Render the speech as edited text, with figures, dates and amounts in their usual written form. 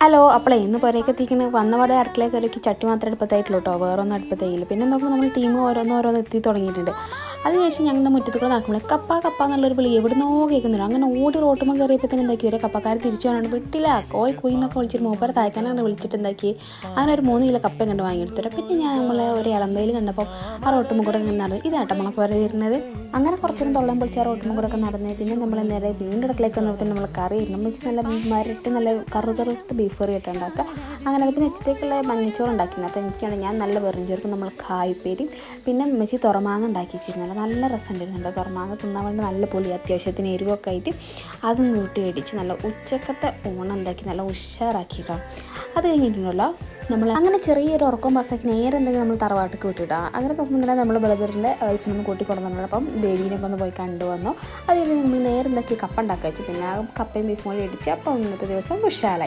Hello അപ്പോളേ ഇന്ന് പുരയൊക്കെത്തിക്കുന്ന വന്നപാടെ അടുക്കളയിൽ കയറിക്ക് ചട്ടി മാത്രമേ അടുപ്പത്തായിട്ടുള്ളൂ കേട്ടോ, വേറൊന്നും അടുപ്പത്തായില്ല. പിന്നെ നോക്കുമ്പോൾ നമ്മൾ ടീം ഓരോന്നോരോന്ന് എത്തി തുടങ്ങിയിട്ടുണ്ട്. അതിനുശേഷം ഞങ്ങളുടെ മുറ്റത്ത് കൂടെ നടക്കുമ്പോൾ കപ്പ എന്നുള്ളൊരു വിളി എവിടുന്നോ കേൾക്കുന്നുണ്ട്. അങ്ങനെ ഓടി റോട്ടുമ്പോൾ കയറിയപ്പോൾ തന്നെ എന്താക്കി ഒരു കപ്പക്കാർ തിരിച്ചു പോകാനാണ് വിട്ടില്ല, കുയിന്നൊക്കെ വിളിച്ചിട്ട് മൂപ്പരെ തായ്ക്കാനാണ് വിളിച്ചിട്ട് എന്താക്കി അങ്ങനെ ഒരു 3 കിലോ കപ്പയും കണ്ട് വാങ്ങിയെടുത്തിട്ട് പിന്നെ ഞാൻ നമ്മളെ ഒരു ഇളമ്പയിൽ കണ്ടപ്പോൾ ആ റോട്ടുമ്പോൾ കൂടെ ഇങ്ങനെ നടന്നു. ഇതാട്ടോ നമ്മളെ പുര വരുന്നത്. അങ്ങനെ കുറച്ചൊന്നും തൊള്ളം പൊളിച്ച് ആ റോട്ടുമ്പോൾ കൂടെ ഒക്കെ നടന്നേ പിന്നെ നമ്മൾ നേരെ വീണ്ടും അടുക്കളയ്ക്ക് വന്നപ്പോൾ നമ്മൾ കറി നമ്മൾ നല്ല മരട്ട് നല്ല കറുകറുത്ത് ബീഫ് കറി ആയിട്ട് ഉണ്ടാക്കുക. അങ്ങനെ അത് പിന്നെ ഉച്ചത്തേക്കുള്ള മഞ്ഞച്ചോറ് ഉണ്ടാക്കുന്നത്. അപ്പോൾ എനിക്കാണ് ഞാൻ നല്ല വെറും ചേർക്കും നമ്മൾ കായ്പേരി പിന്നെ മെച്ചി തുറമാങ്ങ ഉണ്ടാക്കി വെച്ചിരുന്നത്. നല്ല രസം ഉണ്ടായിരുന്നുണ്ട്. തുറമാങ്ങ തിന്നാൻ വേണ്ടി നല്ല പൊളി അത്യാവശ്യത്തിന് എരിവൊക്കെ ആയിട്ട് അതും കൂട്ടി മേടിച്ച് നല്ല ഉച്ചക്കത്തെ ഊണം ഉണ്ടാക്കി നല്ല ഉഷാറാക്കിയിട്ടാണ്. അത് കഴിഞ്ഞിട്ടുണ്ടല്ലോ നമ്മൾ അങ്ങനെ ചെറിയൊരു ഉറക്കം പാസ്സാക്കി നേരെ എന്തെങ്കിലും നമ്മൾ തറവാട്ടിക്ക് വിട്ടിട്ടാണ്. അങ്ങനെ നോക്കുമ്പോൾ നമ്മൾ ബ്രദറിൻ്റെ വൈഫിനൊന്ന് കൂട്ടി കൊണ്ടുവന്നു. അപ്പം ബേബീനൊക്കെ ഒന്ന് പോയി കണ്ടുവന്നു. അത് കഴിഞ്ഞ് നമ്മൾ നേരെ എന്താക്കി കപ്പ ഉണ്ടാക്കി വെച്ചു. പിന്നെ കപ്പയും ബീഫും കൂടി ഇടിച്ച് അപ്പം ഇന്നത്തെ ദിവസം ഉഷാറായി.